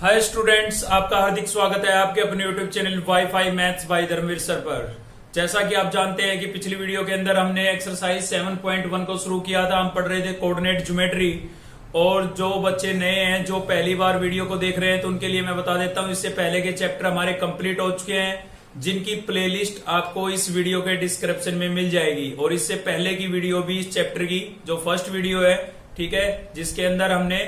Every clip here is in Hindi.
हाय स्टूडेंट्स, आपका हार्दिक स्वागत है आपके अपने YouTube channel WiFi maths by Dharmveer sir पर। जैसा कि आप जानते हैं कि पिछली वीडियो के अंदर हमने एक्सरसाइज 7.1 को शुरू किया था। हम पढ़ रहे थे कोऑर्डिनेट ज्योमेट्री। और जो बच्चे नए हैं, जो पहली बार वीडियो को देख रहे हैं, तो उनके लिए मैं बता देता हूं, इससे पहले के चैप्टर हमारे कंप्लीट हो चुके हैं, जिनकी प्लेलिस्ट आपको इस वीडियो के डिस्क्रिप्शन में मिल जाएगी। और इससे पहले की वीडियो भी इस चैप्टर की जो फर्स्ट वीडियो है, ठीक है, जिसके अंदर हमने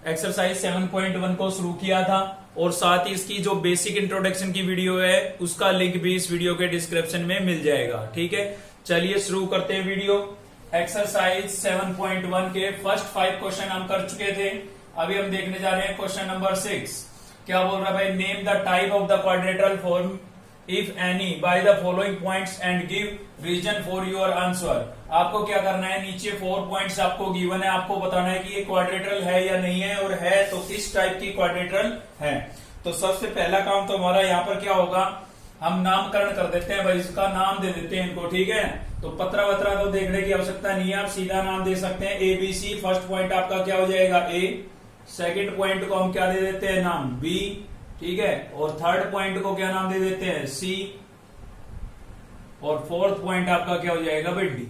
एक्सरसाइज 7.1 को शुरू किया था, और साथ ही इसकी जो बेसिक इंट्रोडक्शन की वीडियो है उसका लिंक भी इस वीडियो के डिस्क्रिप्शन में मिल जाएगा। ठीक है, चलिए शुरू करते हैं वीडियो। एक्सरसाइज 7.1 के फर्स्ट 5 क्वेश्चन हम कर चुके थे। अभी हम देखने जा रहे हैं क्वेश्चन नंबर 6। क्या बोल रहा है भाई? Name the type of the quadrilateral form if any by the following points and give reason for your answer. आपको क्या करना है, नीचे 4 पॉइंट्स आपको गिवन है, आपको बताना है कि ये क्वाड्रेटरल है या नहीं है, और है तो किस टाइप की क्वाड्रेटरल है। तो सबसे पहला काम तो हमारा यहाँ पर क्या होगा, हम नामकरण कर देते हैं भाई, इसका नाम दे देते हैं इनको। ठीक है, तो पत्रा वत्रा तो देखने की आवश्यकता नहीं है, आप सीधा नाम दे सकते हैं। ABC फर्स्ट पॉइंट आपका क्या हो जाएगा A, सेकंड पॉइंट को हम क्या दे देते हैं, नाम B, ठीक है, और थर्ड पॉइंट को क्या नाम दे देते हैं, C, और फोर्थ पॉइंट आपका क्या हो जाएगा भाई D।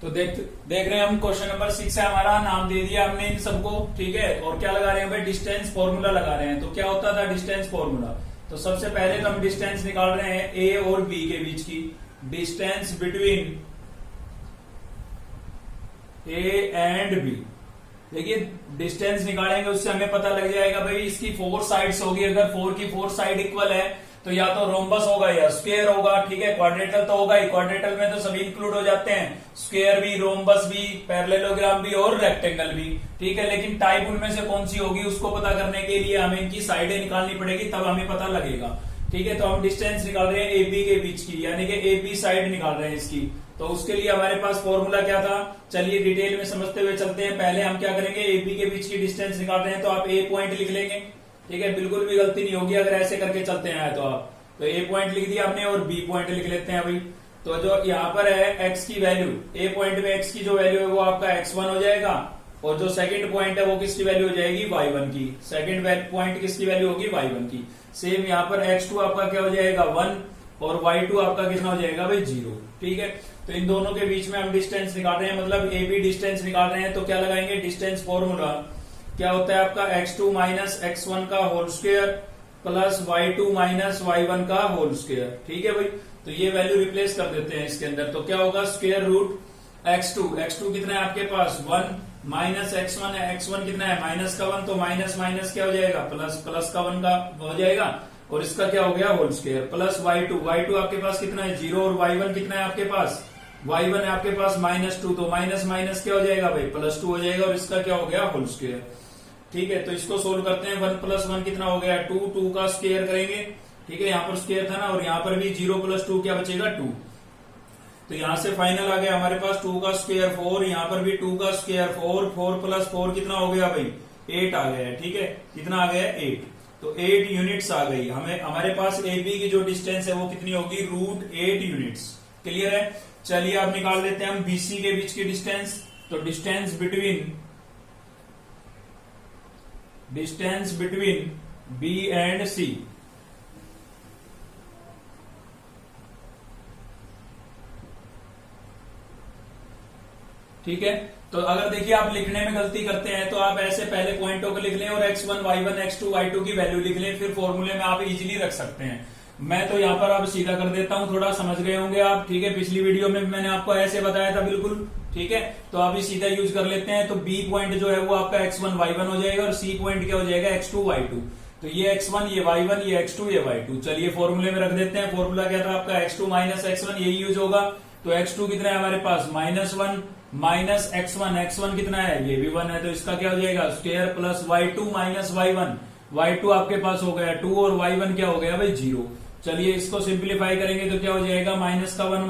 तो देख रहे हैं हम, क्वेश्चन नंबर 6 है हमारा, नाम दे दिया हमने इन सबको। ठीक है, और क्या लगा रहे हैं भाई, डिस्टेंस फॉर्मूला लगा रहे हैं। तो क्या होता था डिस्टेंस फॉर्मूला, तो सबसे पहले तो हम डिस्टेंस निकाल रहे हैं ए और बी के बीच की, distance between A and B. देखिए डिस्टेंस निकालेंगे, उससे हमें पता लग जाएगा भाई इसकी 4 साइड्स होगी। अगर 4 की 4 साइड इक्वल है तो या तो रोम्बस होगा या स्क्वायर होगा। ठीक है, क्वाड्रेटरल तो होगा ही, क्वाड्रेटरल में तो सभी इंक्लूड हो जाते हैं, स्क्वायर भी, रोम्बस भी, पैरेललोग्राम भी और रेक्टेंगल भी। ठीक है, लेकिन टाइप उनमें से कौन सी होगी उसको पता करने के लिए हमें इनकी साइडें निकालनी पड़ेगी, तब हमें पता लगेगा। ठीक है, तो हम डिस्टेंस निकाल रहे हैं AB के बीच की, यानी कि AB साइड निकाल रहे हैं इसकी। तो उसके लिए हमारे पास फॉर्मूला क्या था, चलिए डिटेल में समझते हुए चलते हैं। पहले हम क्या करेंगे, AB के बीच की डिस्टेंस निकाल रहे हैं, तो आप A पॉइंट लिख लेंगे। ठीक है, बिल्कुल भी गलती नहीं होगी अगर ऐसे करके चलते हैं तो आप, तो A पॉइंट लिख दिया आपने और B पॉइंट लिख लेते हैं भाई। तो जो यहाँ पर है x की वैल्यू, A पॉइंट में x की जो वैल्यू है वो आपका x1 हो जाएगा, और जो सेकंड पॉइंट है वो किसकी वैल्यू हो जाएगी, y1 की। सेकंड पॉइंट किसकी वैल्यू होगी, y1 की। सेम यहाँ पर x2 आपका क्या हो जाएगा 1, और y2 आपका कितना हो जाएगा भाई 0। ठीक है, तो इन दोनों के बीच में हम डिस्टेंस निकाल रहे हैं, मतलब AB डिस्टेंस निकाल रहे हैं। तो क्या लगाएंगे, डिस्टेंस फॉर्मूला क्या होता है आपका, x2 माइनस x1 का whole square plus y2 minus y1 का होल स्क्वायर। ठीक है भाई, तो ये वैल्यू रिप्लेस कर देते हैं इसके अंदर। तो क्या होगा, स्क्वायर रूट x2 कितना है आपके पास 1, माइनस x1 है, x1 कितना है माइनस का 1, तो माइनस माइनस क्या हो जाएगा, प्लस का 1 का हो जाएगा, और इसका क्या हो गया होल स्क्वायर, प्लस y2 आपके पास कितना है 0, और y1 कितना है आपके पास, y1 है आपके पास -2, तो माइनस माइनस क्या हो जाएगा भाई +2 हो जाएगा, और इसका क्या हो गया होल स्क्वायर। ठीक है, तो इसको सोल्व करते हैं। 1 + 1 कितना हो गया 2 का स्क्वायर करेंगे। ठीक है, यहाँ पर स्क्वायर था ना, और यहाँ पर भी 0 + 2 क्या बचेगा 2। तो यहाँ से फाइनल आ गया हमारे पास 2 का स्क्वायर 4, यहाँ पर भी 2 का स्क्वायर 4, 4 + 4 कितना हो गया भाई 8 आ गया है। ठीक है, कितना आ गया 8, तो 8 यूनिट्स आ गई। हमारे पास AB की जो डिस्टेंस है वो कितनी होगी, √8 यूनिट्स। क्लियर है, चलिए आप निकाल लेते हैं हम BC के बीच की डिस्टेंस। तो distance between B and C, ठीक है। तो अगर देखिए आप लिखने में गलती करते हैं तो आप ऐसे पहले पॉइंटों को लिख लें और x1 y1 x2 y2 की वैल्यू लिख लें, फिर फॉर्मूले में आप इजीली रख सकते हैं। मैं तो यहाँ पर अब सीधा कर देता हूँ, थोड़ा समझ गए होंगे आप। ठीक है, पिछली वीडियो में मैंने आपको ऐसे बताया था बिल्कुल। ठीक है, तो आप सीधा यूज कर लेते हैं। तो B पॉइंट जो है वो आपका x1 y1 हो जाएगा, और C पॉइंट क्या हो जाएगा x2 y2। तो ये x1 ये y1 ये x2 ये y2, चलिए फॉर्मूले में रख देते हैं। फॉर्मूला क्या था आपका, x2 माइनस x1, यही यूज होगा। तो x2 कितना है हमारे पास -1 माइनस x1 कितना है, ये भी 1 है, तो इसका क्या हो जाएगा square plus y2 minus y1 आपके पास हो गया 2, और y1 क्या हो गया भाई 0। चलिए इसको सिंप्लीफाई करेंगे तो क्या हो जाएगा, माइनस का 1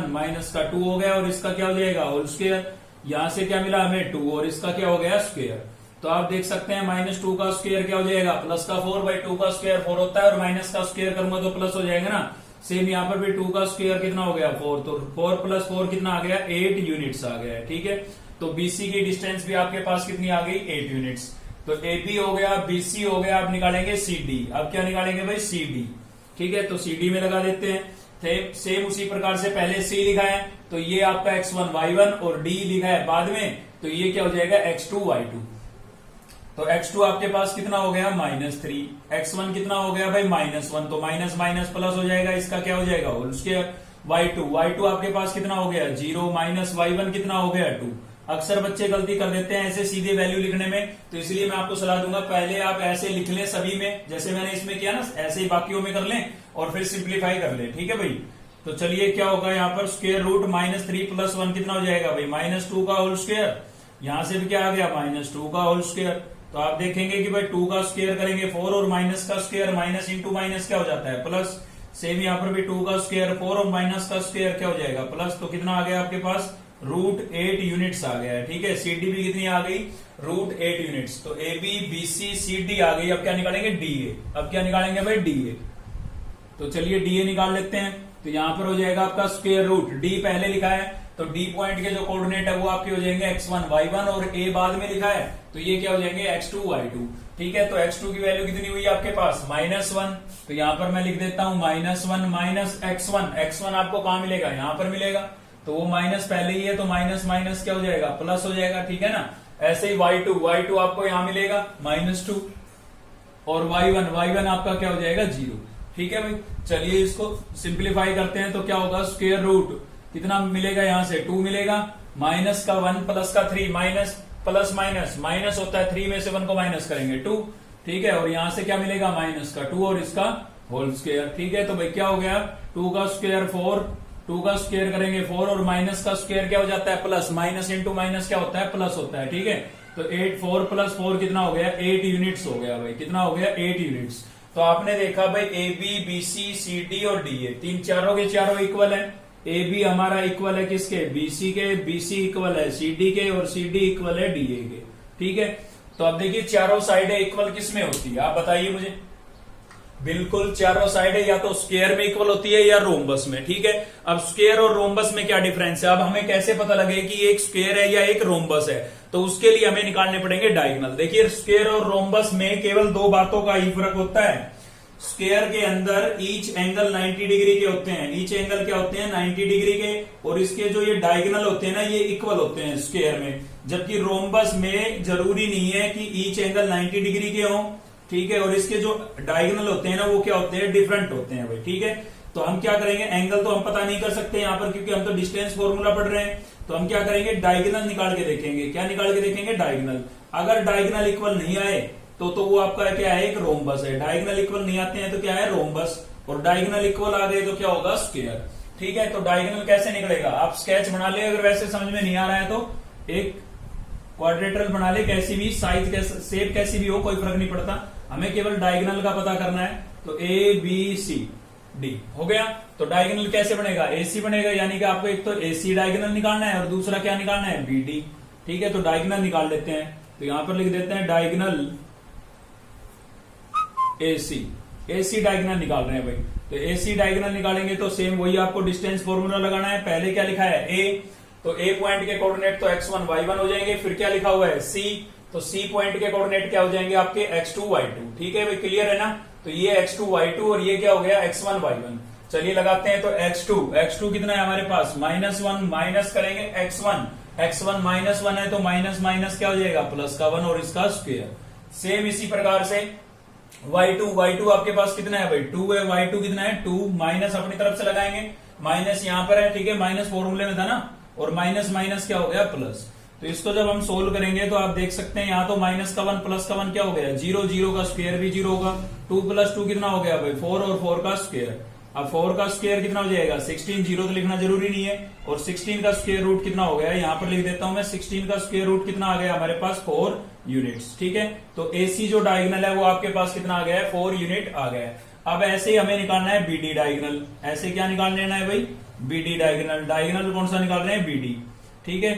माइनस का 2 हो गया, और इसका क्या हो जाएगा होल स्क्वायर। यहां से क्या मिला हमें 2, और इसका क्या हो गया स्क्वायर। तो आप देख सकते हैं -2 का स्क्वायर क्या हो जाएगा, प्लस का 4 बाई 2 का स्क्वायर 4 होता है, और माइनस का स्क्वायर करूंगा तो प्लस हो जाएगा ना। सेम यहाँ पर भी 2 का स्क्वायर कितना हो गया 4, तो 4 + 4 कितना आ गया 8 यूनिट्स आ गया है। ठीक है, तो BC की डिस्टेंस भी आपके पास कितनी आ गई 8 यूनिट्स। तो AB हो गया, BC हो गया, अब निकालेंगे CD। अब क्या निकालेंगे भाई? CD। ठीक है, तो CD में लगा देते हैं। सेम उसी प्रकार से पहले C लिखा है तो ये आपका x1 y1 और D लिखा है बाद में, तो ये क्या हो जाएगा? x2 y2। तो x2 आपके पास कितना हो गया? -3। x1 कितना हो गया भाई? -1। तो माइनस माइनस प्लस हो जाएगा, इसका क्या हो जाएगा? Whole square. y2 आपके पास कितना हो गया? 0 माइनस y1 कितना हो गया? 2। अक्सर बच्चे गलती कर देते हैं ऐसे सीधे वैल्यू लिखने में, तो इसलिए मैं आपको सलाह दूंगा पहले आप ऐसे लिख लें सभी में, जैसे मैंने इसमें किया ना, ऐसे ही बाकियों में कर लें और फिर सिंप्लीफाई कर लें। ठीक है भाई, तो चलिए क्या होगा यहाँ पर? स्क्वायर रूट -3 + 1 कितना हो जाएगा भाई? -2 का होल स्क्वायर। यहां से भी क्या आ गया? -2 का होल स्क्वायर। तो आप देखेंगे कि भाई 2 का स्क्वायर करेंगे 4 और माइनस का स्क्वायर, माइनस इंटू माइनस क्या हो जाता है? प्लस। सेम यहाँ पर भी 2 का स्क्वायर 4 और माइनस का स्क्वायर क्या हो जाएगा? प्लस। तो कितना आ गया आपके पास? √8 यूनिट्स आ गया है। ठीक है, CD भी कितनी आ गई? √8 यूनिट्स। तो AB BC CD आ गई। अब क्या निकालेंगे? DA। अब क्या निकालेंगे भाई? DA। तो चलिए DA निकाल लेते हैं। तो यहां पर हो जाएगा आपका स्क्वायर रूट, D पहले लिखा है तो D पॉइंट के जो कोऑर्डिनेट है वो आपके हो जाएंगे x1 y1 और A बाद में लिखा है तो ये क्या हो जाएंगे? x2 y2। ठीक है, तो x2 की वैल्यू कितनी हुई आपके पास? -1। तो यहां पर मैं लिख देता हूं -1 माइनस x1। x1 आपको कहां मिलेगा? यहां पर मिलेगा, तो वो माइनस पहले ही है तो माइनस माइनस क्या हो जाएगा? प्लस हो जाएगा। ठीक है ना, ऐसे ही y2 आपको यहां मिलेगा -2 और y1 आपका क्या हो जाएगा? 0। ठीक है भाई, चलिए इसको सिंप्लीफाई करते हैं तो क्या होगा? स्क्वायर रूट कितना मिलेगा? यहां से 2 मिलेगा, माइनस का 1 प्लस का 3, माइनस प्लस माइनस माइनस होता है, 3 में से 1 को माइनस करेंगे 2। ठीक है, और यहां से क्या मिलेगा? माइनस का 2 और इसका होल स्क्वायर। ठीक है, तो भाई क्या हो गया? 2 का स्क्वायर 4, 2 का स्क्वायर करेंगे 4 और माइनस का स्क्वायर क्या हो जाता है? प्लस। माइनस इंटू माइनस क्या होता है? प्लस होता है। ठीक है, तो 8 4 + 4 कितना हो गया? 8 यूनिट्स हो गया भाई। कितना हो गया? 8 यूनिट्स। तो आपने देखा भाई AB BC CD और DA तीन चारों के चारों इक्वल है। AB हमारा इक्वल है किसके? BC के, BC इक्वल है CD के और CD इक्वल है DA के। ठीक है, तो अब देखिए चारों साइडें इक्वल किस में होती है? आप बताइए मुझे। बिल्कुल चारों साइडें या तो स्क्वायर में इक्वल होती है या रोम्बस में। ठीक है, अब स्क्वायर और रोम्बस में क्या डिफरेंस है? अब हमें कैसे पता लगे कि एक स्क्वायर है या एक रोम्बस है? तो उसके लिए हमें निकालने पड़ेंगे डायगोनल। देखिए स्क्वायर और रोम्बस में केवल 2 बातों का ही फर्क होता है। स्क्वायर के अंदर ईच एंगल 90 डिग्री के होते हैं, ईच एंगल क्या होते हैं? 90 डिग्री के, और इसके जो ये डायगोनल होते हैं ना ये इक्वल होते हैं स्क्वायर में, जबकि रोम्बस में जरूरी नहीं है कि ईच एंगल 90 डिग्री के हों। ठीक है, और इसके जो डायगोनल होते हैं ना वो क्या होते हैं? डिफरेंट होते हैं भाई। ठीक है, तो हम क्या करेंगे? एंगल तो हम पता नहीं कर सकते यहाँ पर क्योंकि हम तो डिस्टेंस फॉर्मूला पढ़ रहे हैं, तो हम क्या करेंगे? डायगोनल निकाल के देखेंगे। क्या निकाल के देखेंगे? डायगोनल। अगर डायगोनल इक्वल नहीं आए तो वो आपका क्या है? एक रोम्बस है। डायगोनल इक्वल नहीं आते हैं तो क्या है? रोम्बस। और डायगोनल इक्वल आ गए तो क्या होगा? स्क्वायर। ठीक है, तो डायगोनल कैसे निकलेगा? आप स्केच बना ले, अगर वैसे समझ में नहीं आ रहा है तो एक क्वाड्रेटरल बना ले, कैसी भी साइज शेप कैसी भी हो कोई फर्क नहीं पड़ता, हमें केवल डायगोनल का पता करना है। तो ABCD हो गया। तो डायगोनल कैसे बनेगा? AC बनेगा, यानी कि आपको एक तो AC डायगोनल निकालना है और दूसरा क्या निकालना है? BD। ठीक है, तो डायगोनल निकाल लेते हैं। तो यहां पर लिख देते हैं डायगोनल AC डायगोनल निकाल रहे हैं भाई। तो AC डायगोनल निकालेंगे तो सेम वही आपको डिस्टेंस फॉर्मूला लगाना है। पहले क्या लिखा है? A, तो A पॉइंट के कोऑर्डिनेट तो x1 y1 हो जाएंगे। फिर क्या लिखा हुआ है? C, तो C पॉइंट के कोऑर्डिनेट क्या हो जाएंगे? आपके x2 y2। ठीक है भाई, क्लियर है ना? तो ये x2 y2 और ये क्या हो गया? x1 y1। चलिए लगाते हैं। तो x2 कितना है हमारे पास? -1, माइनस करेंगे x1 -1 है तो माइनस माइनस क्या हो जाएगा? प्लस का 1 और इसका स्क्वायर। सेम इसी प्रकार से y2 आपके पास कितना है भाई? 2 है। y2 कितना है? 2, माइनस अपनी तरफ से लगाएंगे, माइनस यहां पर है। ठीक है, माइनस फॉर्मूले में था ना, और माइनस माइनस क्या हो गया? प्लस। तो इसको जब हम सोल्व करेंगे तो आप देख सकते हैं यहाँ तो माइनस का 1 प्लस का 1 क्या हो गया? 0, 0 का स्क्वायर भी 0 होगा। 2 + 2 कितना हो गया भाई? 4 और 4 का स्क्वायर। अब 4 का स्क्वायर कितना हो जाएगा? 16, 0 तो लिखना जरूरी नहीं है। और 16 का स्क्वायर रूट कितना हो गया? यहाँ पर लिख देता हूं मैं, 16 का स्क्वायर रूट कितना आ गया हमारे पास? 4 यूनिट्स। ठीक है, तो AC जो डायगोनल है वो आपके पास कितना आ गया है? 4 यूनिट आ गया है। अब ऐसे ही हमें निकालना है BD डायगोनल। ऐसे क्या निकाल लेना है भाई? BD diagonal. डायगोनल कौन सा निकाल रहे हैं? BD। ठीक है,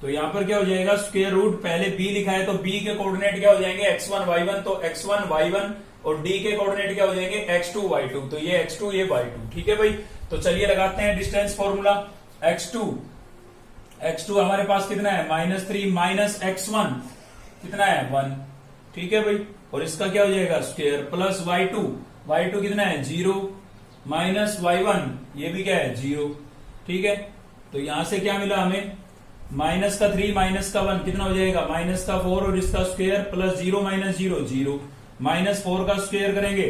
तो यहां पर क्या हो जाएगा? स्क्वायर रूट पहले B लिखा है तो B के कोऑर्डिनेट क्या हो जाएंगे? x1 y1, तो x1 y1 और D के कोऑर्डिनेट क्या हो जाएंगे? x2 y2, तो ये x2 ये y2। ठीक है भाई, तो चलिए लगाते हैं डिस्टेंस फॉर्मूला। x2 हमारे पास कितना है? -3 माइनस x1 कितना है? 1। ठीक है भाई, और इसका क्या हो जाएगा स्क्वायर प्लस y2, y2 कितना है 0 माइनस y1, ये भी क्या है 0, ठीक है। तो यहां से क्या मिला हमें, माइनस का 3 माइनस का 1 कितना हो जाएगा, माइनस का 4 और इसका स्क्वायर प्लस 0 माइनस 0 0, माइनस 4 का स्क्वायर करेंगे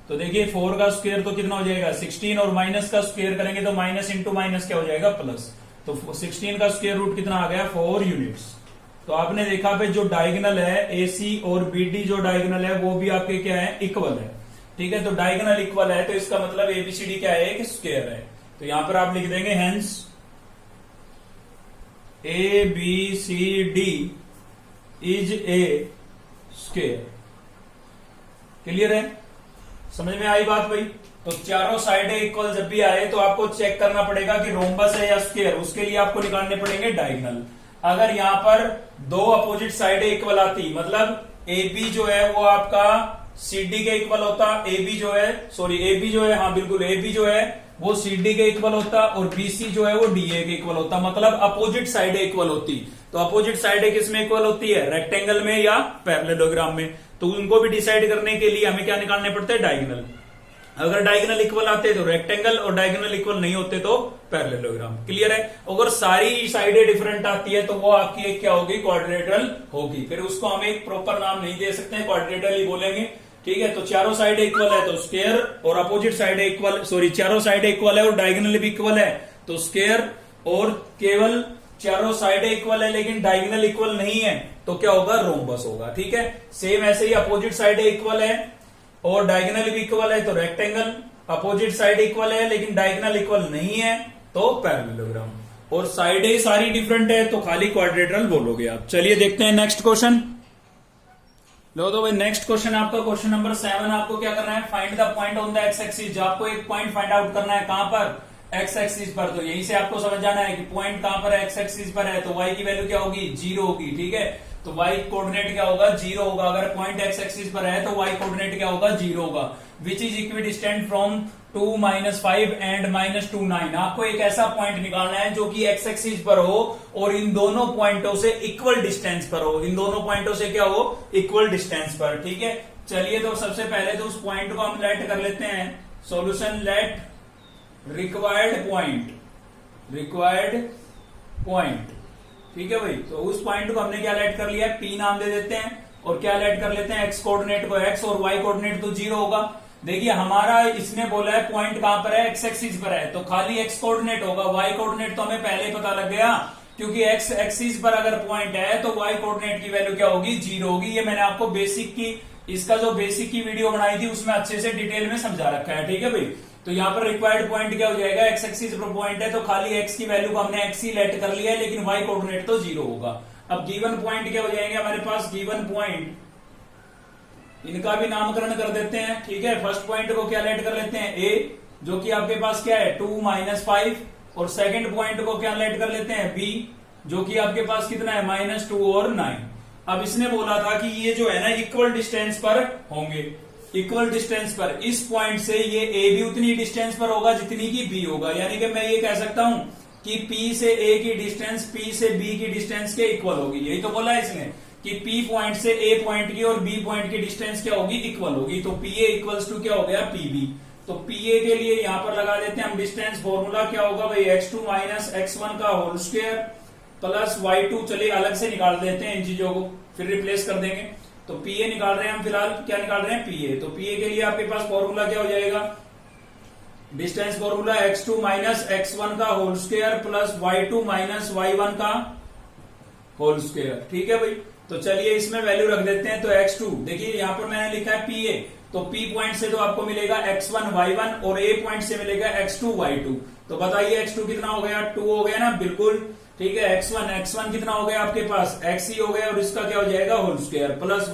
तो देखिए 4 का स्क्वायर तो कितना हो जाएगा 16, और माइनस का स्क्वायर करेंगे तो माइनस इंटू माइनस क्या हो जाएगा प्लस, तो 16 का स्क्वायर रूट कितना आ गया 4 यूनिट्स। तो आपने देखा पे जो डायगोनल है AC और BD जो डायगोनल है वो भी आपके क्या है इक्वल है, ठीक है। तो डायगोनल इक्वल है तो इसका मतलब ABCD क्या है, एक स्क्वायर है। तो यहां पर आप लिख देंगे hence ABCD is a square. Clear है, समझ में आई बात भाई। तो चारों साइडें इक्वल जब भी आए तो आपको चेक करना पड़ेगा कि रोम्बस है या स्क्वायर, उसके लिए आपको निकालने पड़ेंगे डायगोनल। अगर यहां पर दो अपोजिट साइडें इक्वल आती, मतलब AB जो है वो आपका CD के इक्वल होता, AB जो है हाँ बिल्कुल AB जो है वो CD के इक्वल होता, और BC जो है वो DA के इक्वल होता, मतलब अपोजिट साइडें इक्वल होती। तो अपोजिट साइडें किसमें इक्वल होती है, रेक्टेंगल में या पैरेललोग्राम में। तो उनको भी डिसाइड करने के लिए हमें क्या निकालने पड़ते हैं, डायगोनल। अगर डायगोनल इक्वल आते तो रेक्टेंगल, और डायगोनल इक्वल नहीं होते तो पैरेललोग्राम। क्लियर है। अगर सारी साइडें डिफरेंट आती है तो वो आपकी एक क्या होगी, क्वाड्रिलेटरल होगी। फिर उसको हम एक प्रॉपर नाम नहीं दे सकते, क्वाड्रिलेटरल ही बोलेंगे, ठीक है। तो चारों साइडें इक्वल है तो स्क्वायर, और अपोजिट साइडें इक्वल, चारों साइडें इक्वल है और डायगोनल भी इक्वल है तो स्क्वायर, और केवल चारों साइडें इक्वल है लेकिन डायगोनल इक्वल नहीं है तो क्या होगा, रोम्बस होगा, ठीक है। सेम ऐसे ही अपोजिट साइडें इक्वल है और डायगोनल भी इक्वल है तो रेक्टेंगल, अपोजिट साइड इक्वल है लेकिन डायगोनल इक्वल नहीं है तो पैरेललोग्राम, और साइडें सारी डिफरेंट है तो खाली क्वाड्रिलेटरल बोलोगे आप। चलिए देखते हैं नेक्स्ट क्वेश्चन। लो तो भाई नेक्स्ट क्वेश्चन आपका क्वेश्चन नंबर 7। आपको क्या करना है, find the point on the x axis. आपको एक पॉइंट फाइंड आउट करना है, कहां पर, एक्स एक्सिस पर। तो यहीं से आपको समझ जाना है कि पॉइंट कहां पर है, एक्स एक्सिस पर है, तो y की वैल्यू क्या होगी, 0 होगी, ठीक है। तो y कोऑर्डिनेट क्या होगा, 0 होगा। अगर पॉइंट एक्स एक्सिस पर है तो y कोऑर्डिनेट क्या होगा, 0 होगा। Which is equidistant from 2 -5 and -2 9। आपको एक ऐसा पॉइंट निकालना है जो कि एक्स एक्सिस पर हो और इन दोनों पॉइंटों से इक्वल डिस्टेंस पर हो, इन दोनों पॉइंटों से क्या हो, इक्वल डिस्टेंस पर, ठीक है। चलिए तो सबसे पहले तो उस पॉइंट को हम लेट कर लेते हैं, सॉल्यूशन लेट रिक्वायर्ड पॉइंट, ठीक है भाई। तो उस पॉइंट को हमने क्या लेट कर लिया, P नाम दे देते हैं, और क्या लेट कर लेते हैं, एक्स कोऑर्डिनेट को x, और y कोऑर्डिनेट तो 0 होगा। देखिए हमारा इसने बोला है पॉइंट कहां पर है, एक्स एक्सिस पर है, तो खाली x कोऑर्डिनेट होगा, y कोऑर्डिनेट तो हमें पहले ही पता लग गया, क्योंकि एक्स एक्सिस पर अगर पॉइंट है तो y कोऑर्डिनेट की वैल्यू क्या होगी, 0 होगी। ये मैंने आपको बेसिक की, इसका जो बेसिक की वीडियो बनाई थी उसमें अच्छे से डिटेल में समझा रखा है, ठीक है भाई। तो यहाँ पर रिक्वायर्ड पॉइंट क्या हो जाएगा, एक्स एक्सिस पर पॉइंट है तो खाली x की वैल्यू को हमने x ही लेट कर लिया है, लेकिन y कोऑर्डिनेट तो 0 होगा। अब गिवन पॉइंट क्या हो जाएंगे हमारे पास, गिवन पॉइंट, इनका भी नामकरण कर देते हैं, ठीक है। फर्स्ट पॉइंट को क्या लेट कर लेते हैं, a, जो कि आपके पास क्या है 2 -5, और सेकंड पॉइंट को क्या लेट कर लेते हैं, b, जो कि आपके पास कितना है -2 और 9। अब इसने बोला था कि ये जो है ना इक्वल डिस्टेंस पर होंगे, इक्वल डिस्टेंस पर, इस पॉइंट से ये ए भी उतनी डिस्टेंस पर होगा जितनी की बी होगा। यानी कि मैं ये कह सकता हूं कि P से A की डिस्टेंस P से B की डिस्टेंस के इक्वल होगी। यही तो बोला है इसने कि P पॉइंट से A पॉइंट की और B पॉइंट की डिस्टेंस क्या होगी, इक्वल होगी। तो PA इक्वल्स टू क्या हो गया, PB। तो PA के लिए यहां पर लगा देते हैं हम डिस्टेंस फॉर्मूला, क्या होगा भाई, x2 - x1 का होल स्क्वायर प्लस y2। चलिए अलग से निकाल देते हैं इन चीजों को, फिर रिप्लेस कर देंगे। तो PA निकाल रहे हैं हम, फिलहाल क्या निकाल रहे हैं, PA। तो PA के लिए आपके पास फॉर्मूला क्या हो जाएगा, डिस्टेंस फॉर्मूला x2 - x1 का whole square plus y2 - y1 का होल स्क्वायर, ठीक है भाई। तो चलिए इसमें वैल्यू रख देते हैं। तो x2 देखिए यहां पर मैंने लिखा है PA, तो P पॉइंट से तो आपको मिलेगा x1 y1 और A पॉइंट से मिलेगा x2 y2। तो बताइए x2 कितना हो गया, 2 हो गया ना, बिल्कुल ठीक है। x1 कितना हो गया आपके पास, x ही हो गया, और इसका क्या हो जाएगा, होल स्क्वायर प्लस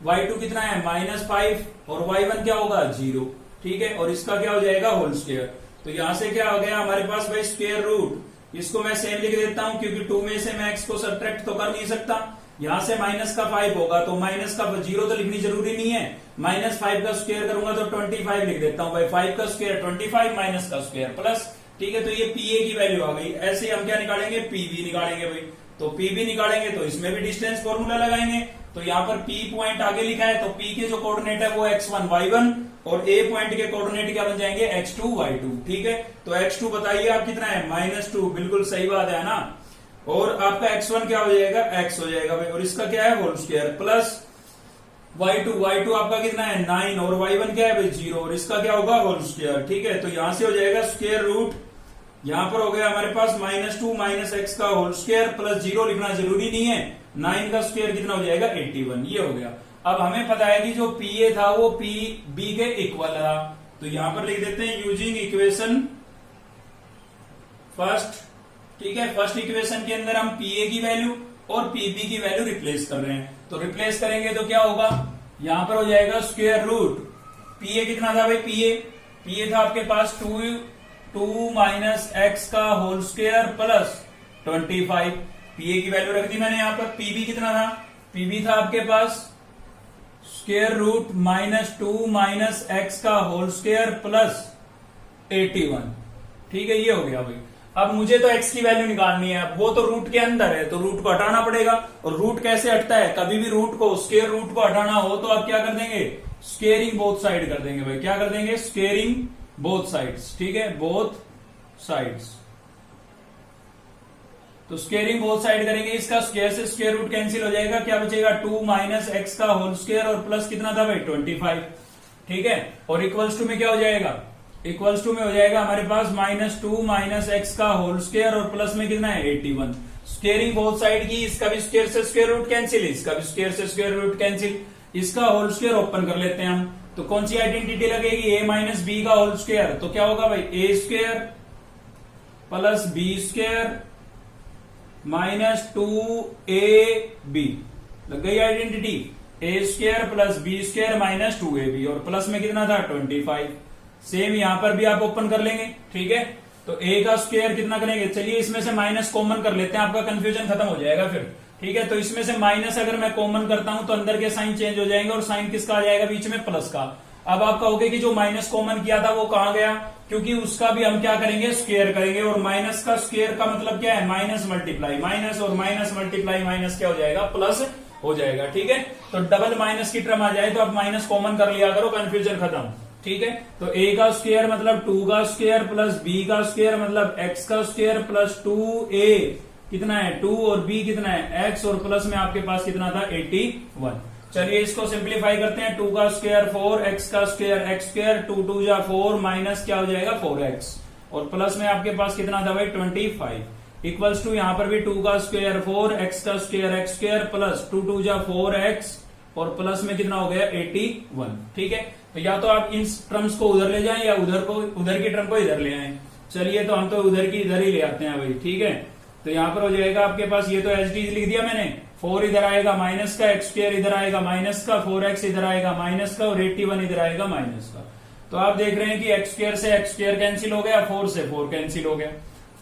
y2 कितना है -5, और y1 क्या होगा 0, ठीक है, और इसका क्या हो जाएगा, होल स्क्वायर। तो यहां से क्या हो गया हमारे पास भाई, स्क्वायर रूट, इसको मैं सेम लिख देता हूं क्योंकि 2 में से मैं x को सब्ट्रैक्ट तो कर नहीं सकता। यहां से -5 होगा तो माइनस का 0 तो लिखनी जरूरी नहीं है, -5 का स्क्वायर करूंगा तो 25 लिख देता हूं भाई, 5 का स्क्वायर 25 माइनस का स्क्वायर प्लस, ठीक है। तो ये PA की वैल्यू आ गई। ऐसे हम क्या निकालेंगे, PB निकालेंगे भाई। तो P भी निकालेंगे तो इसमें भी डिस्टेंस फॉर्मूला लगाएंगे। तो यहाँ पर P पॉइंट आगे लिखा है, तो P के जो कोऑर्डिनेट है वो x1 y1 और A पॉइंट के कोऑर्डिनेट क्या बन जाएंगे x2 y2। ठीक है, तो x2 बताइए आप कितना है, -2, बिल्कुल सही बात है ना। और आपका x1 क्या हो जाएगा, x हो जाएगा भाई, और इसका क्या है होल स्क्वायर, प्लस y2 आपका कितना है 9 और y1 क्या है भाई 0 और इसका क्या होगा होल स्क्वायर। ठीक है, तो यहां से हो जाएगा स्क्वायर रूट, यहां पर हो गया हमारे पास -2 x का होल स्क्वायर प्लस 0 लिखना जरूरी नहीं है, 9 का स्क्वायर कितना हो जाएगा 81, ये हो गया। अब हमें पता है कि जो PA था वो PB के इक्वल था, तो यहां पर लिख देते हैं यूजिंग इक्वेशन फर्स्ट। ठीक है, फर्स्ट इक्वेशन के अंदर हम PA की वैल्यू और PB की वैल्यू रिप्लेस कर रहे हैं, तो रिप्लेस करेंगे तो क्या होगा, यहां पर हो जाएगा स्क्वायर रूट, PA कितना था भाई, PA था आपके पास 2 माइनस x का होल स्क्वायर प्लस 25, PA की वैल्यू रख दी मैंने यहां पर। PB कितना था, PB था आपके पास स्क्वायर रूट -2 माइनस x का होल स्क्वायर प्लस 81। ठीक है, ये हो गया भाई। अब मुझे तो x की वैल्यू निकालनी है, अब वो तो रूट के अंदर है तो रूट को हटाना पड़ेगा, और रूट कैसे हटता है, कभी भी रूट को स्क्वायर रूट को हटाना हो तो आप क्या कर देंगे, स्क्वेयरिंग बोथ साइड कर देंगे भाई, क्या कर देंगे, स्क्वेयरिंग बोथ साइड्स। ठीक है, बोथ साइड्स, तो स्क्वेयरिंग बोथ साइड करेंगे, इसका स्क्वायर से स्क्वायर रूट कैंसिल हो जाएगा, क्या बचेगा 2 माइनस x का होल स्क्वायर और प्लस कितना था भाई 25। ठीक है, और इक्वल्स टू में क्या हो जाएगा, इक्वल्स टू में हो जाएगा हमारे पास -2 माइनस x का होल स्क्वायर और प्लस में कितना है 81। स्क्वेयरिंग बोथ साइड की, इसका भी स्क्वायर से स्क्वायर रूट कैंसिल, इसका भी स्क्वायर से स्क्वायर रूट कैंसिल, इसका होल स्क्वायर ओपन कर लेते हैं हम, तो कौन सी आइडेंटिटी लगेगी, a माइनस बी का होल स्क्वायर, तो क्या होगा भाई a square plus b square -2ab, लग गई identity, a square plus b square -2ab और प्लस में कितना था 25। सेम यहां पर भी आप ओपन कर लेंगे। ठीक है, तो a का स्क्वायर कितना करेंगे, चलिए इसमें से माइनस कॉमन कर लेते हैं, आपका कंफ्यूजन खत्म हो जाएगा फिर। ठीक है, तो इसमें से माइनस अगर मैं कॉमन करता हूं तो अंदर के साइन चेंज हो जाएंगे और साइन किसका आ जाएगा बीच में, प्लस का। अब आप कहोगे कि जो माइनस कॉमन किया था वो कहां गया, क्योंकि उसका भी हम क्या करेंगे, स्क्वायर करेंगे, और माइनस का स्क्वायर का मतलब क्या है, माइनस मल्टीप्लाई माइनस, और माइनस मल्टीप्लाई माइनस क्या हो जाएगा, प्लस हो जाएगा। ठीक है, तो डबल माइनस की टर्म आ जाए तो आप माइनस कॉमन कर लिया करो, कंफ्यूजन खत्म। ठीक है, तो a का स्क्वायर मतलब 2 का स्क्वायर प्लस b का स्क्वायर मतलब x का स्क्वायर प्लस 2a कितना है 2 और b कितना है x और प्लस में आपके पास कितना था 81। चलिए इसको सिंप्लीफाई करते हैं, 2 का स्क्वायर 4, x का स्क्वायर x स्क्वायर, 2 2 जा 4 माइनस क्या हो जाएगा 4x और प्लस में आपके पास कितना था भाई 25 इक्वल्स टू यहाँ पर भी 2 का स्क्वायर 4, x का स्क्वायर x स्क्वायर प्लस 2 2 जा 4x और प्लस में कितना हो गया 81। ठीक है, तो या तो आप इन टर्म्स को उधर ले जाएं या उधर की टर्म को इधर ले आए। चलिए तो हम तो उधर की इधर ही ले आते हैं भाई। ठीक है, तो यहाँ पर हो जाएगा आपके पास, ये तो एच डी लिख दिया मैंने, 4 इधर आएगा माइनस का, एक्स स्क्वायर इधर आएगा माइनस का, 4x इधर आएगा माइनस का और 81 इधर आएगा माइनस का। तो आप देख रहे हैं कि एक्स स्क्वायर से एक्स स्क्वायर कैंसिल हो गया, 4 से 4 कैंसिल हो गया,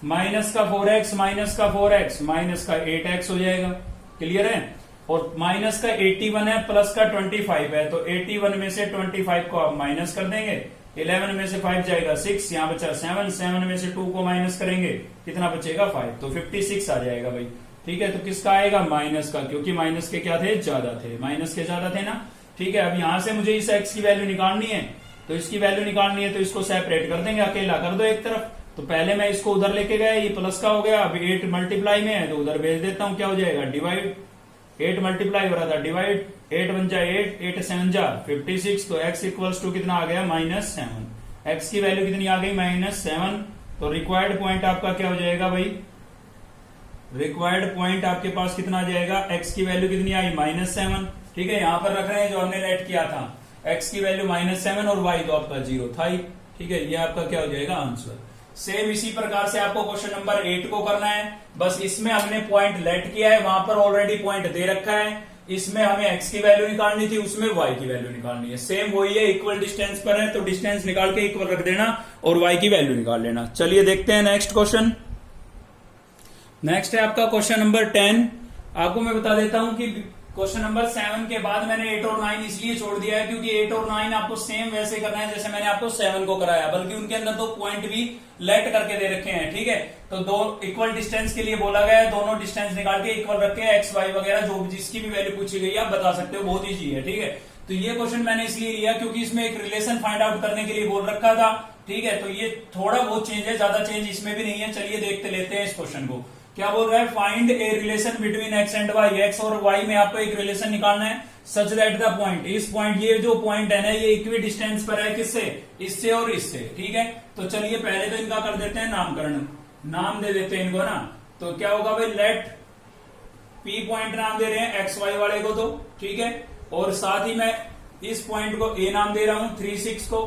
माइनस का 4x माइनस का 4x माइनस का 8x हो जाएगा। क्लियर है, और माइनस का 81 है प्लस का 25 है, तो 81 में से 25 को आप माइनस कर देंगे, 11 में से 5 जाएगा 6, यहाँ बचा 7, 7 में से 2 को माइनस करेंगे कितना बचेगा 5, तो 56 आ जाएगा भाई। ठीक है, तो किसका आएगा माइनस का, क्योंकि माइनस के क्या थे ज्यादा थे, माइनस के ज्यादा थे ना। ठीक है, अब यहां से मुझे इस एक्स की वैल्यू निकालनी है, तो इसकी वैल्यू निकालनी है तो इसको सेपरेट कर देंगे, अकेला कर दो एक तरफ। तो पहले मैं इसको उधर लेके गया, ये प्लस का हो गया, अब 8 मल्टीप्लाई में है तो उधर भेज देता हूं, क्या हो जाएगा डिवाइड, 8 मल्टीप्लाई हो रहा था डिवाइड, 8 1 जा 8, 8 7 जा 56, तो x इक्वल्स टू कितना आ गया -7, x की वैल्यू कितनी आ गई -7। तो रिक्वायर्ड पॉइंट आपका क्या हो जाएगा भाई, रिक्वायर्ड पॉइंट आपके पास कितना आ जाएगा, x की वैल्यू कितनी आई -7। ठीक है, यहां पर रख रहे हैं जो हमने लेट किया था, x की वैल्यू -7 और y तो आपका 0 था ही। ठीक है, ये आपका क्या हो जाएगा आंसर। सेम इसी प्रकार से आपको क्वेश्चन नंबर 8 को करना है, बस इसमें हमने पॉइंट लेट किया है, वहां पर ऑलरेडी पॉइंट दे रखा है, इसमें हमें x की वैल्यू निकालनी थी, उसमें y की वैल्यू निकालनी है। सेम वही है, इक्वल डिस्टेंस पर है तो डिस्टेंस निकाल के इक्वल रख देना और y की वैल्यू निकाल लेना। चलिए देखते हैं नेक्स्ट क्वेश्चन। नेक्स्ट है आपका क्वेश्चन नंबर 10। आपको मैं बता देता हूं कि क्वेश्चन नंबर 7 के बाद मैंने 8 और 9 इसलिए छोड़ दिया है क्योंकि 8 और 9 आपको सेम वैसे करना है जैसे मैंने आपको 7 को कराया, बल्कि उनके अंदर तो पॉइंट भी लेट करके दे रखे हैं। ठीक है, तो दो इक्वल डिस्टेंस के लिए बोला गया है, दोनों डिस्टेंस निकाल के इक्वल रख के एक्स वाई वगैरह जो जिसकी भी वैल्यू पूछी गई है आप बता सकते हो, बहुत ईजी है। ठीक है, तो ये क्वेश्चन मैंने इसलिए लिया क्योंकि इसमें एक रिलेशन फाइंड आउट करने के लिए बोल रखा था। ठीक है, तो ये थोड़ा बहुत चेंज है, ज्यादा चेंज इसमें भी नहीं है। चलिए देखते लेते हैं इस क्वेश्चन को। क्या बोल रहा है, find a relation between x and y, x और वाई में आपको एक रिलेशन निकालना है सच दैट द पॉइंट, इस पॉइंट, ये जो पॉइंट है ना ये इक्वी डिस्टेंस पर है, किससे, इससे और इससे। ठीक है, तो चलिए पहले तो इनका कर देते हैं नामकरण, नाम दे देते हैं इनको ना। तो क्या होगा भाई, लेट पी पॉइंट नाम दे रहे हैं एक्स वाई वाले को, तो ठीक है, और साथ ही मैं इस पॉइंट को ए नाम दे रहा हूं 3 6 को,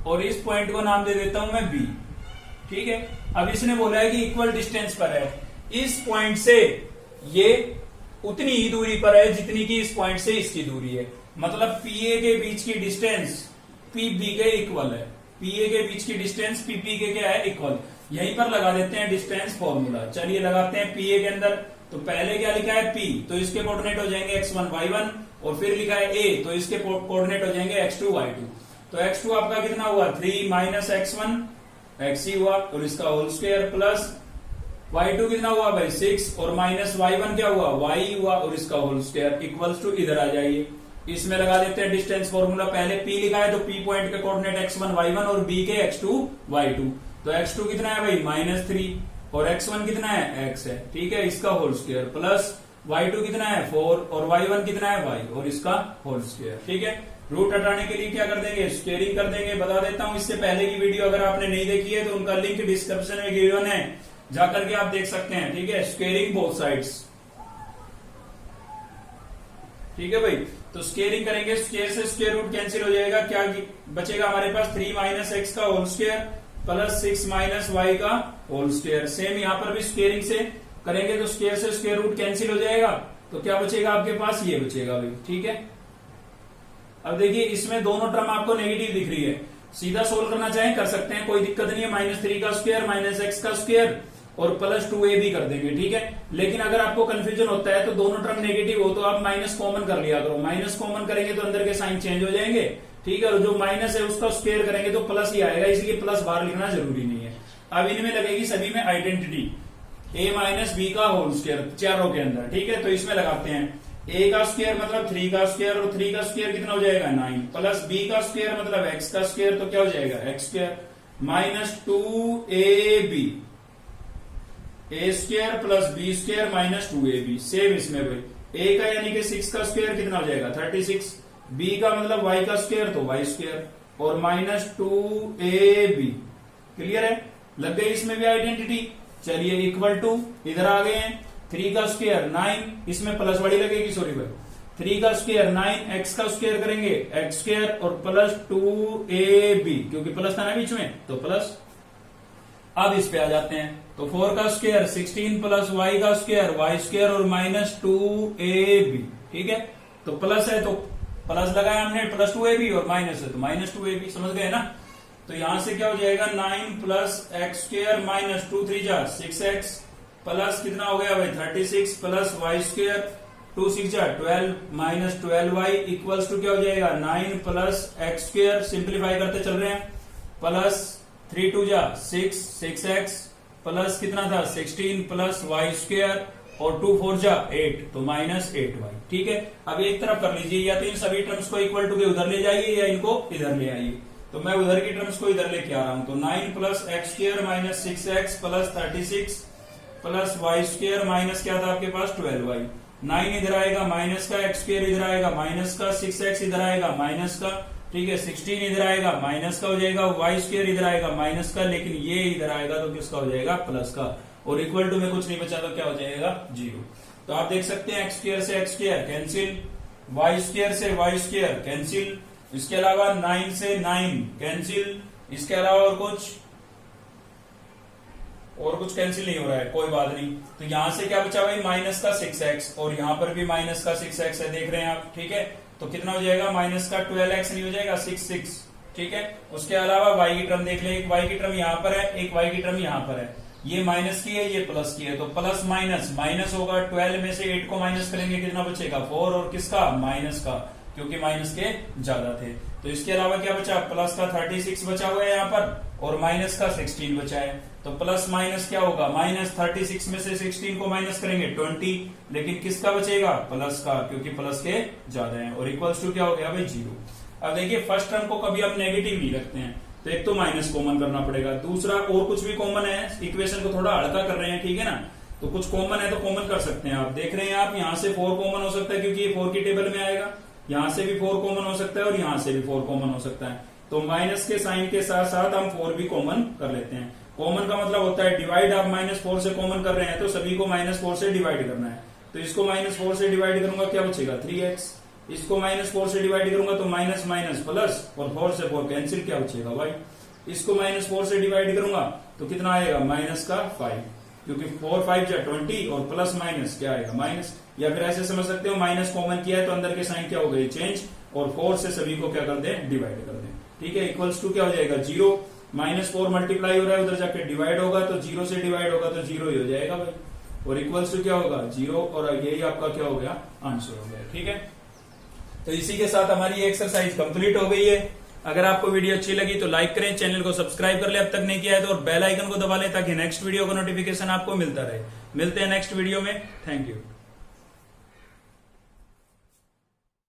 और इस पॉइंट को नाम दे देता हूं मैं बी। ठीक है, अब इसने बोला है कि इक्वल डिस्टेंस पर है, इस पॉइंट से ये उतनी ही दूरी पर है जितनी की इस पॉइंट से इसकी दूरी है, मतलब पीए के बीच की डिस्टेंस पीबी के इक्वल है, पीए के बीच की डिस्टेंस पीपी के क्या है, इक्वल। यहीं पर लगा देते हैं डिस्टेंस फॉर्मूला। चलिए लगाते हैं पीए के अंदर, तो पहले क्या लिखा है पी, तो इसके कोऑर्डिनेट हो जाएंगे x1 y1, और फिर लिखा है ए, तो इसके कोऑर्डिनेट हो जाएंगे x2 y2। तो x2 आपका कितना हुआ, 3 माइनस x1 x ही हुआ, और इसका होल स्क्वायर, प्लस y2 कितना हुआ भाई 6, और माइनस y1 क्या हुआ, y हुआ, और इसका होल स्क्वायर इक्वल्स टू, इधर आ जाइए, इसमें लगा देते हैं डिस्टेंस फॉर्मूला। पहले p लिखा है तो p पॉइंट के कोऑर्डिनेट x1 y1 और b के x2 y2। तो x2 कितना है भाई -3, और x1 कितना है x है, ठीक है, इसका होल स्क्वायर, प्लस y2 कितना है 4, और y1 कितना है y, और इसका होल स्क्वायर। ठीक है, रूट हटाने के लिए क्या कर देंगे, स्क्वेयरिंग कर देंगे। बता देता हूं, इससे पहले की वीडियो अगर आपने नहीं देखी है तो उनका लिंक डिस्क्रिप्शन में गिवन है, जाकर के आप देख सकते हैं। ठीक है, स्क्वेयरिंग बोथ साइड्स। ठीक है भाई, तो स्क्वेयरिंग करेंगे, स्क्वेयर से स्क्वेयर रूट कैंसिल हो जाएगा, क्या बचेगा हमारे पास 3 माइनस एक्स का whole square plus 6 minus y का होल स्क्वायर। सेम यहां पर भी स्क्वेयरिंग से करेंगे तो स्क्वेयर से स्क्वेयर रूट कैंसिल हो जाएगा, तो क्या बचेगा आपके पास, ये बचेगा भाई। ठीक है, अब देखिए इसमें दोनों टर्म आपको नेगेटिव दिख रही है, सीधा सोल्व करना चाहें कर सकते हैं, कोई दिक्कत नहीं है। -3 का स्क्वायर माइनस एक्स का स्क्वायर और प्लस 2a भी कर देंगे। ठीक है, लेकिन अगर आपको कंफ्यूजन होता है तो दोनों टर्म नेगेटिव हो तो आप माइनस कॉमन कर लिया करो, माइनस कॉमन करेंगे तो अंदर के साइन चेंज हो जाएंगे। ठीक है, और जो माइनस है उसका स्क्वायर करेंगे तो प्लस ही आएगा, इसलिए प्लस बाहर लिखना जरूरी नहीं है। अब इनमें लगेगी सभी में आइडेंटिटी, a माइनस बी का होल स्क्वायर चारों के अंदर। ठीक है, तो इसमें लगाते हैं a का स्क्वायर मतलब 3 का स्क्वायर, और 3 का स्क्वायर कितना हो जाएगा 9, प्लस b का स्क्वायर मतलब x का स्क्वायर, तो क्या हो जाएगा x square, minus 2ab, a square plus b square minus 2ab। Same इसमें भाई a का यानी कि 6 का स्क्वायर कितना हो जाएगा 36, b का मतलब y का स्क्वायर तो y स्क्वायर, और माइनस 2ab। क्लियर है, लग गई इसमें भी आइडेंटिटी। चलिए इक्वल टू, इधर आ गए हैं 3 का स्क्वायर 9, इसमें प्लस वाली लगेगी, सॉरी भाई, 3 का स्क्वायर 9, x का स्क्वायर करेंगे x स्क्वायर, और प्लस 2ab, क्योंकि प्लस था ना बीच में तो प्लस। अब इस पे आ जाते हैं, तो 4 का स्क्वायर 16 प्लस y का स्क्वायर y स्क्वायर, और माइनस 2ab। ठीक है, तो प्लस है तो प्लस लगाया हमने, प्लस 2ab, और माइनस है तो माइनस 2ab, समझ गए ना। तो यहां से क्या हो जाएगा 9 प्लस एक्स स्क्वायर माइनस 2 3 जा 6x, प्लस कितना हो गया भाई 36 प्लस वाई स्क्वायर 2 6 जा 12 माइनस 12y इक्वल्स टू क्या हो जाएगा 9 प्लस एक्स स्क्वायर, सिंप्लीफाई करते चल रहे हैं, प्लस 3 2 जा 6 6x, प्लस कितना था 16 प्लस वाई स्क्वायर, और 2 4 जा 8, तो माइनस 8y। ठीक है, अब एक तरफ कर लीजिए, या तो इन सभी टर्म्स को इक्वल टू के उधर ले जाइए या इनको इधर ले आइए। तो मैं उधर की टर्म्स को इधर लेके आ रहा हूं, तो 9 plus x square minus 6x plus 36 plus y square minus क्या था आपके पास 12y। 9 इधर आएगा माइनस का, एक्स स्क्वायर इधर आएगा माइनस का, 6x इधर आएगा माइनस का, ठीक है, 16 इधर आएगा माइनस का हो जाएगा, वाई स्क्वायर इधर आएगा माइनस का, लेकिन ये इधर आएगा तो किसका हो जाएगा प्लस का, और इक्वल टू में कुछ नहीं बचा तो क्या हो जाएगा 0। तो आप देख सकते हैं एक्स स्क्वायर से x square cancel, y square से वाई स्क्वायर कैंसिल, इसके अलावा 9 से 9 कैंसिल, इसके अलावा और कुछ कैंसिल नहीं हो रहा है, कोई बात नहीं। तो यहां से क्या बचा भाई माइनस का 6x, और यहां पर भी माइनस का 6x है, देख रहे हैं आप। ठीक है, तो कितना हो जाएगा माइनस का 12x नहीं हो जाएगा 6 ठीक है, उसके अलावा y की टर्म देख लें, एक y की टर्म यहां पर है, एक y की टर्म यहां पर है, ये माइनस की है, ये प्लस की है, तो प्लस माइनस माइनस होगा। 12 में से 8 को माइनस करेंगे, कितना बचेगा 4, और किसका माइनस का, क्योंकि माइनस के ज्यादा थे। तो इसके अलावा क्या बचा, प्लस का 36 बचा हुआ है यहाँ पर, और माइनस का 16 बचा है। तो प्लस माइनस क्या होगा, माइनस 36 में से 16 को माइनस करेंगे 20, लेकिन किसका बचेगा, प्लस का, क्योंकि प्लस के ज्यादा है, और इक्वल्स टू क्या हो गया भाई 0। अब देखिए फर्स्ट टर्म को कभी हम नेगेटिव नहीं रखते हैं, तो एक तो माइनस कॉमन करना पड़ेगा, दूसरा और कुछ भी कॉमन है, इक्वेशन को थोड़ा हल्का कर रहे हैं, ठीक है ना, तो कुछ कॉमन है तो कॉमन कर सकते हैं। आप देख रहे हैं आप यहाँ से 4 कॉमन हो सकता है, क्योंकि ये 4 की टेबल में आएगा, यहाँ से भी 4 कॉमन हो सकता है, और यहाँ से भी 4 कॉमन हो सकता है। तो माइनस के साइन के साथ साथ हम 4 भी कॉमन कर लेते हैं। कॉमन का मतलब होता है डिवाइड, आप -4 से कॉमन कर रहे हैं तो सभी को -4 से डिवाइड करना है। तो इसको -4 से डिवाइड करूंगा, क्या बचेगा 3x, इसको -4 से डिवाइड करूंगा तो माइनस माइनस प्लस, और 4 से 4 कैंसिल, क्या बचेगा भाई। इसको -4 से डिवाइड करूंगा तो कितना आएगा, माइनस का 5, क्योंकि 4 5 जा 20, और प्लस माइनस क्या आएगा माइनस। या फिर ऐसे समझ सकते हो, माइनस कॉमन किया है तो अंदर के साइन क्या हो गए चेंज, और 4 से सभी को क्या कर दें, डिवाइड कर दें, ठीक है। इक्वल्स टू क्या हो जाएगा 0, -4 मल्टीप्लाई हो रहा है, उधर जाके डिवाइड होगा तो 0 से डिवाइड होगा तो 0 ही हो जाएगा भाई, और इक्वल्स टू क्या होगा 0, और यही आपका क्या हो गया, आंसर हो गया, ठीक है। तो इसी के साथ हमारी एक्सरसाइज कंप्लीट हो गई है। अगर आपको वीडियो अच्छी लगी तो लाइक करें, चैनल को सब्सक्राइब कर ले अब तक नहीं किया है तो, और बेल आइकन को दबा लें ताकि नेक्स्ट वीडियो का नोटिफिकेशन आपको मिलता रहे। मिलते हैं नेक्स्ट वीडियो में, थैंक यू।